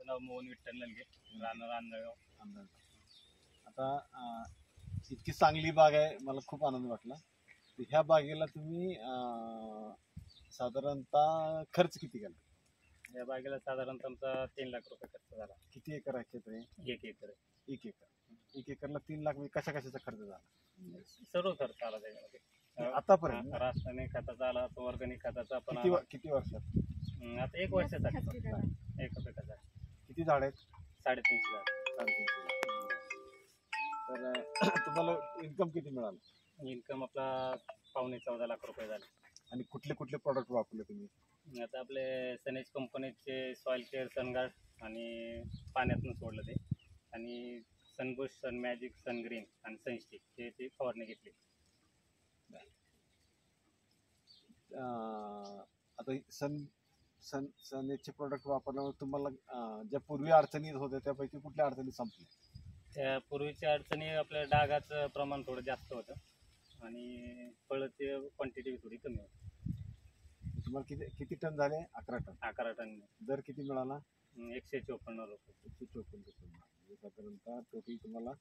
नाव मोहन विठ्ठल नलगे, राहणार आंधळगाव. आता इतकी चांगली बाग आहे, मला खूप आनंद वाटला. तर ह्या बागेला तुम्ही साधारणतः खर्च किती केला? या बागेला साधारणतः आमचा 3 लाख रुपये खर्च झाला. किती एकर आहे क्षेत्र आहे? 1 एकर. 1 एकरला 3 लाख म्हणजे कशा कशाचा खर्च झाला सर्व खर्च आला त्याच्यामध्ये. आतापर्यंत? रासायनिक खताचा आला, तो ऑर्गॅनिक खताचा पण किती वर्षात? आता 1 वर्षाचा 1 पिकाचा. किती झाड आहेत? 350 झाड. 350. तर तुम्हाला इन्कम किती मिळालं? इन्कम आपला 14.25 लाख रुपये झाले. आणि कुठले कुठले प्रोडक्ट वापरले तुम्ही? आता आपले सनेज कंपनीचे सॉइल केअर, सनगार्ड आणि पाण्यातून सोडलं ते, आणि सनबुश, सन मॅजिक, सनग्रीन आणि सनस्टिक हे ती फवारणी घेतली. आता सनेजचे प्रोडक्ट वापरल्यामुळे तुम्हाला ज्या पूर्वी अडचणी होत्या त्यापैकी कुठल्या अडचणी संपल्या? त्या पूर्वीच्या अडचणी आपल्या डागाचं प्रमाण थोडं जास्त होतं आणि फळाची क्वांटिटी थोडी कमी होती. तुम्हाला किती टन झाले? 11 टन. 11 टन. दर किती मिळाला? 154 रुपये. 154 रुपये. साधारणतः टोटल तुम्हाला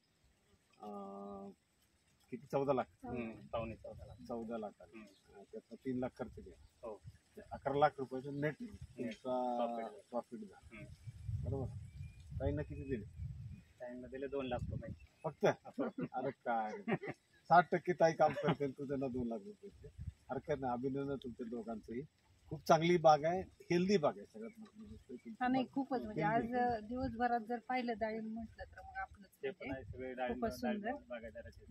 किती? 14 लाख. 14.25 लाख. 14 लाख आले. त्यातनं 3 लाख खर्च केला. हो. 11 लाख रुपयाचं नेट प्रॉफिट झाला. बरोबर. ताईंना किती दिले? ताईंना दिले 2 लाख रुपये फक्त. अरे काय 60% ताई काम करते, तू त्यांना 2 लाख रुपये दिले. हरकत नाही, अभिनंदन तुमच्या दोघांचंही. खूप चांगली बाग आहे, हेल्दी बाग आहे सगळ्यात महत्त्वाचं. हा नाही, खूपच म्हणजे आज दिवसभरात जर पाहिलं डाळिंब म्हटलं तर मग आपलं ते पण आहे सगळे डाळिंब बागायदाराचे.